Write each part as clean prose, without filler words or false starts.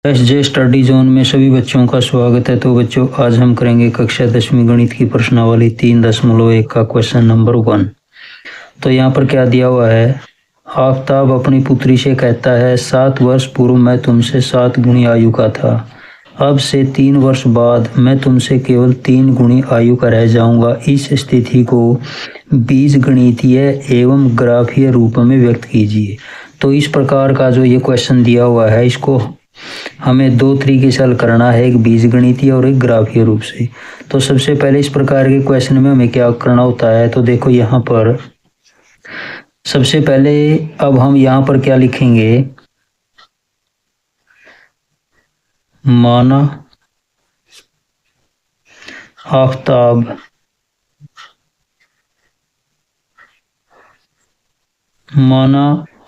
SJ study zone में सभी बच्चों का स्वागत है। तो बच्चों, आज हम करेंगे कक्षा 10वीं गणित की प्रश्नावली 3.1 का क्वेश्चन नंबर 1। तो यहाँ पर क्या दिया हुआ है, आफताब अपनी पुत्री से कहता है 7 वर्ष पूर्व मैं तुमसे 7 गुनी आयु का था, अब से 3 वर्ष बाद मैं तुमसे केवल 3 गुनी आयु का रह जाऊंगा। इस स्थिति को बीजगणितीय एवं ग्राफीय रूप में व्यक्त कीजिए। तो इस प्रकार का जो ये क्वेश्चन दिया हुआ है, इसको हमें 2 तरीके से हल करना है, एक बीजगणितीय और एक ग्राफीय रूप से। तो सबसे पहले इस प्रकार के क्वेश्चन में हमें क्या करना होता है, तो देखो यहाँ पर सबसे पहले अब हम यहाँ पर क्या लिखेंगे, माना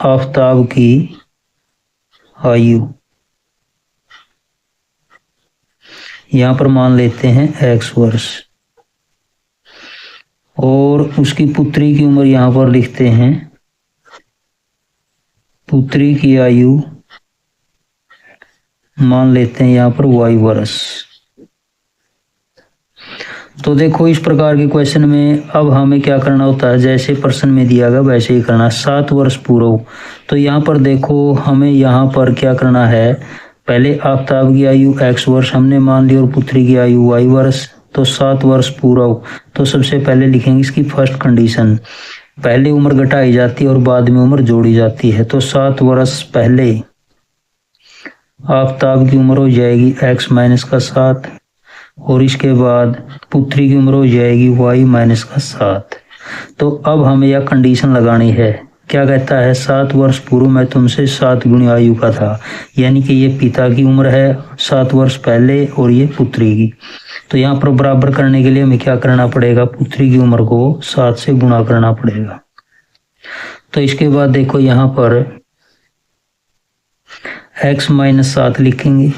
आफताब की आयु, यहाँ पर मान लेते हैं x वर्ष, और उसकी पुत्री की उम्र यहाँ पर लिखते हैं, पुत्री की आयु मान लेते हैं यहाँ पर y वर्ष। तो देखो इस प्रकार के क्वेश्चन में अब हमें क्या करना होता है, जैसे प्रश्न में दिया गया वैसे ही करना। 7 वर्ष पूर्व, तो यहाँ पर देखो हमें यहाँ पर क्या करना है, पहले आफताब की आयु x वर्ष हमने मान ली और पुत्री की आयु y वर्ष। तो 7 वर्ष पूर्व, तो सबसे पहले लिखेंगे इसकी फर्स्ट कंडीशन, पहले उम्र घटाई जाती है और बाद में उम्र जोड़ी जाती है। तो 7 वर्ष पहले आफताब की उम्र हो जाएगी x माइनस का 7, और इसके बाद पुत्री की उम्र हो जाएगी y माइनस का 7। तो अब हमें यह कंडीशन लगानी है, क्या कहता है, 7 वर्ष पूर्व मैं तुमसे 7 गुनी आयु का था, यानी कि ये पिता की उम्र है 7 वर्ष पहले और ये पुत्री की। तो यहाँ पर बराबर करने के लिए हमें क्या करना पड़ेगा, पुत्री की उम्र को 7 से गुणा करना पड़ेगा। तो इसके बाद देखो यहाँ पर x माइनस 7 लिखेंगे,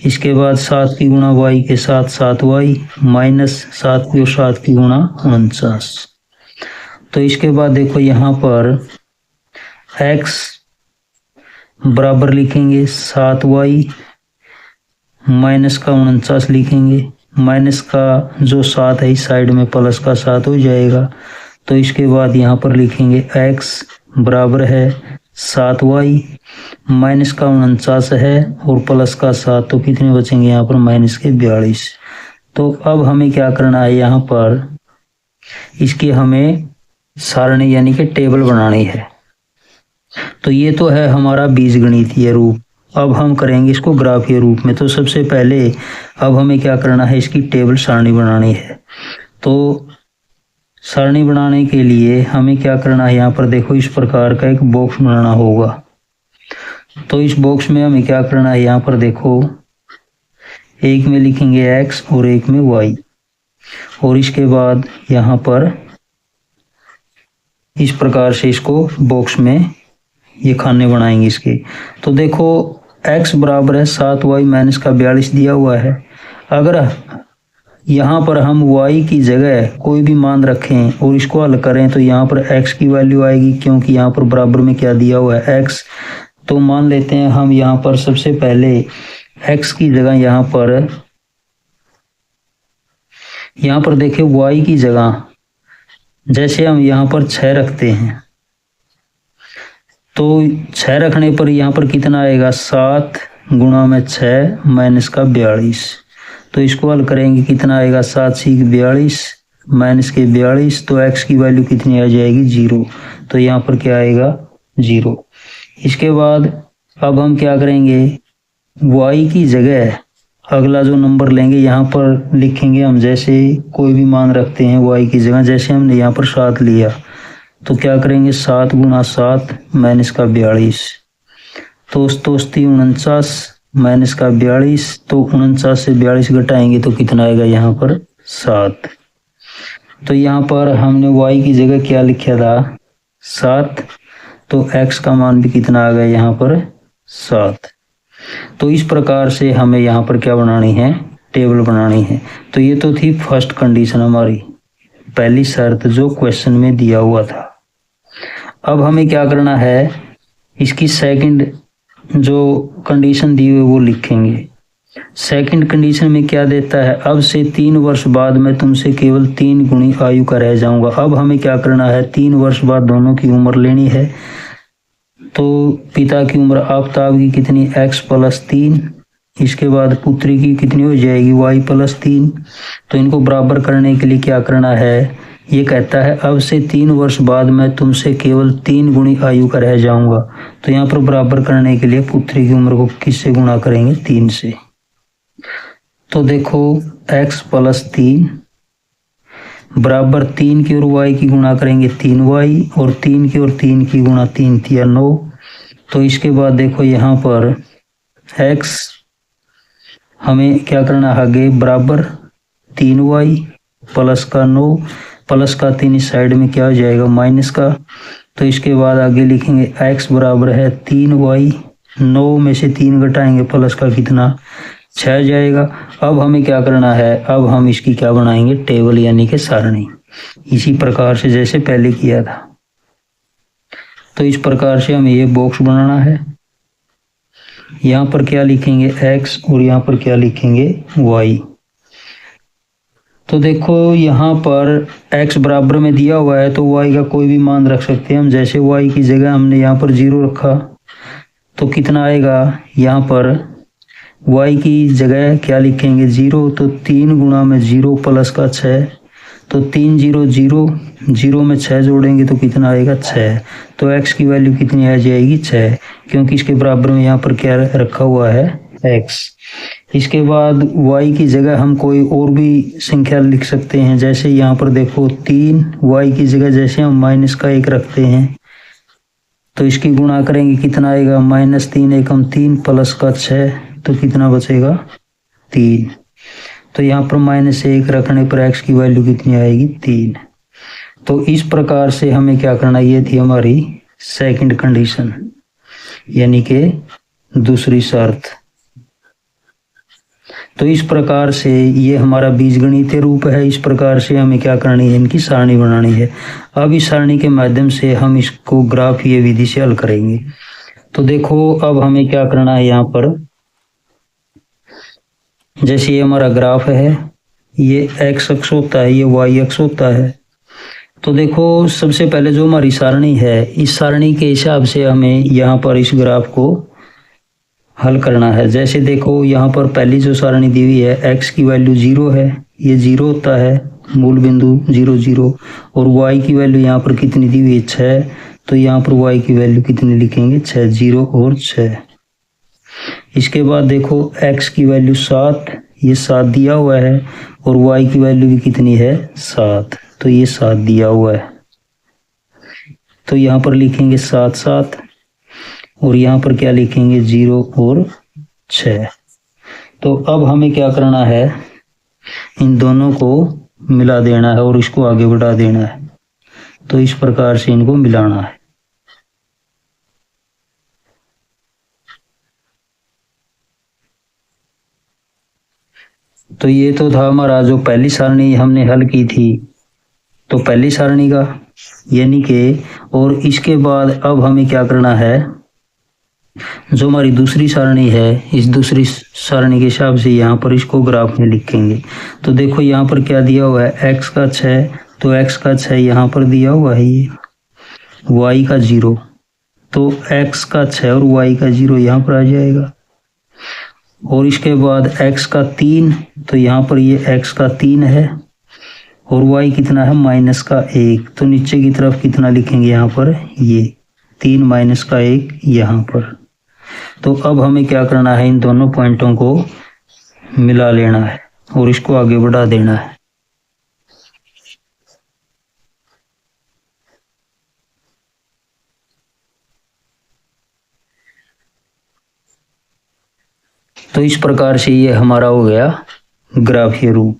इसके बाद 7 की गुणा y के साथ 7y माइनस 7 की और 7 की गुणा 49। तो इसके बाद देखो यहाँ पर x बराबर लिखेंगे 7y माइनस का 49 लिखेंगे, माइनस का जो 7 है इस साइड में प्लस का 7 हो जाएगा। तो इसके बाद यहाँ पर लिखेंगे x बराबर है 7y माइनस का 49 है और प्लस का 7, तो कितने बचेंगे यहाँ पर माइनस के 42। तो अब हमें क्या करना है, यहाँ पर इसकी हमें सारणी यानी कि टेबल बनानी है। तो ये तो है हमारा बीजगणितीय रूप, अब हम करेंगे इसको ग्राफीय रूप में। तो सबसे पहले अब हमें क्या करना है, इसकी टेबल सारणी बनानी है। तो सारणी बनाने के लिए हमें क्या करना है, यहाँ पर देखो इस प्रकार का एक बॉक्स बनाना होगा। तो इस बॉक्स में हमें क्या करना है, यहाँ पर देखो एक में लिखेंगे x और एक में y, और इसके बाद यहाँ पर इस प्रकार से इसको बॉक्स में ये खाने बनाएंगे इसके। तो देखो x बराबर है 7y माइनस का 42 दिया हुआ है। अगर यहाँ पर हम y की जगह कोई भी मान रखें और इसको हल करें तो यहाँ पर x की वैल्यू आएगी, क्योंकि यहाँ पर बराबर में क्या दिया हुआ है x। तो मान लेते हैं हम यहाँ पर सबसे पहले x की जगह यहाँ पर देखें y की जगह जैसे हम यहाँ पर 6 रखते हैं, तो 6 रखने पर यहाँ पर कितना आएगा, 7 गुणा में 6 माइनस का 42। तो इसको हल करेंगे कितना आएगा, 7 सीख 42 माइनस के 42, तो x की वैल्यू कितनी आ जाएगी, 0। तो यहाँ पर क्या आएगा, 0। इसके बाद अब हम क्या करेंगे, y की जगह अगला जो नंबर लेंगे यहाँ पर लिखेंगे हम, जैसे कोई भी मान रखते हैं y की जगह, जैसे हमने यहाँ पर 7 लिया तो क्या करेंगे, 7 गुणा 7 माइनस का 42, तो 49 माइनस का 42, तो 49 से 42 घटाएंगे तो कितना आएगा यहाँ पर 7। तो यहाँ पर हमने y की जगह क्या लिखा था, 7, तो x का मान भी कितना आ गया यहाँ पर 7। तो इस प्रकार से हमें यहाँ पर क्या बनानी है, टेबल बनानी है। तो ये तो थी फर्स्ट कंडीशन हमारी, पहली शर्त जो क्वेश्चन में दिया हुआ था। अब हमें क्या करना है, इसकी सेकंड जो कंडीशन दी हुई है वो लिखेंगे। सेकंड कंडीशन में क्या देता है, अब से 3 वर्ष बाद मैं तुमसे केवल 3 गुनी आयु का रह जाऊंगा। अब हमें क्या करना है, 3 वर्ष बाद दोनों की उम्र लेनी है। तो पिता की उम्र आफ्ताब की कितनी, x प्लस 3, इसके बाद पुत्री की कितनी हो जाएगी, y प्लस 3। तो इनको बराबर करने के लिए क्या करना है, ये कहता है अब से 3 वर्ष बाद मैं तुमसे केवल 3 गुनी आयु का रह जाऊंगा। तो यहाँ पर बराबर करने के लिए पुत्री की उम्र को किससे गुणा करेंगे, 3 से। तो देखो x प्लस 3 बराबर 3 की और y की गुणा करेंगे 3y, और 3 की और 3 की गुणा 3 या 9। तो इसके बाद देखो यहाँ पर x हमें क्या करना है आगे, बराबर 3y प्लस का 9, प्लस का 3 इस साइड में क्या हो जाएगा, माइनस का। तो इसके बाद आगे लिखेंगे x बराबर है 3y, 9 में से 3 घटाएंगे, प्लस का कितना, 6 जाएगा। अब हमें क्या करना है, अब हम इसकी क्या बनाएंगे, टेबल यानी कि सारणी, इसी प्रकार से जैसे पहले किया था। तो इस प्रकार से हमें ये बॉक्स बनाना है। यहाँ पर क्या लिखेंगे x और यहाँ पर क्या लिखेंगे y। तो देखो यहाँ पर x बराबर में दिया हुआ है तो y का कोई भी मान रख सकते हैं हम। जैसे y की जगह हमने यहाँ पर 0 रखा तो कितना आएगा, यहाँ पर y की जगह क्या लिखेंगे 0, तो 3 गुणा में 0 प्लस का 6, तो 3 0 0, 0 में 6 जोड़ेंगे तो कितना आएगा 6। तो x की वैल्यू कितनी आ जाएगी 6, क्योंकि इसके बराबर में यहाँ पर क्या रखा हुआ है x। इसके बाद y की जगह हम कोई और भी संख्या लिख सकते हैं। जैसे यहाँ पर देखो 3, y की जगह जैसे हम माइनस का 1 रखते हैं तो इसकी गुणा करेंगे कितना आएगा, -3 एकम 3 प्लस का 6, तो कितना बचेगा 3। तो यहाँ पर -1 रखने पर x की वैल्यू कितनी आएगी 3। तो इस प्रकार से हमें क्या करना, ये थी हमारी सेकंड कंडीशन यानी कि दूसरी शर्त। तो इस प्रकार से ये हमारा बीजगणितीय रूप है। इस प्रकार से हमें क्या करनी है, इनकी सारणी बनानी है। अब इस सारणी के माध्यम से हम इसको ग्राफीय विधि से हल करेंगे। तो देखो अब हमें क्या करना है, यहाँ पर जैसे ये हमारा ग्राफ है, ये x अक्ष होता है, ये y अक्ष होता है। तो देखो सबसे पहले जो हमारी सारणी है, इस सारणी के हिसाब से हमें यहाँ पर इस ग्राफ को हल करना है। जैसे देखो यहाँ पर पहली जो सारणी दी हुई है, x की वैल्यू 0 है, ये 0 होता है, मूल बिंदु 0 0, और y की वैल्यू यहाँ पर कितनी दी हुई है 6, तो यहाँ पर y की वैल्यू कितनी लिखेंगे 6, 0 और 6। इसके बाद देखो x की वैल्यू 7, ये 7 दिया हुआ है, और y की वैल्यू भी कितनी है 7, तो ये 7 दिया हुआ है। तो यहाँ पर लिखेंगे 7 7, और यहाँ पर क्या लिखेंगे 0 और 6। तो अब हमें क्या करना है, इन दोनों को मिला देना है और इसको आगे बढ़ा देना है। तो इस प्रकार से इनको मिलाना है। तो ये तो था हमारा जो पहली सारणी हमने हल की थी, तो पहली सारणी का यानी कि, और इसके बाद अब हमें क्या करना है, जो हमारी दूसरी सारणी है, इस दूसरी सारणी के हिसाब से यहाँ पर इसको ग्राफ में लिखेंगे। तो देखो यहाँ पर क्या दिया हुआ है, x का 6, तो x का 6 यहाँ पर दिया हुआ है, ये y का 0, तो x का 6 और y का 0 यहाँ पर आ जाएगा। और इसके बाद x का 3, तो यहाँ पर ये x का 3 है, और y कितना है माइनस का 1, तो नीचे की तरफ कितना लिखेंगे यहाँ पर, ये 3 माइनस का 1 यहाँ पर। तो अब हमें क्या करना है, इन दोनों पॉइंटों को मिला लेना है और इसको आगे बढ़ा देना है। तो इस प्रकार से ये हमारा हो गया ग्राफीय रूप।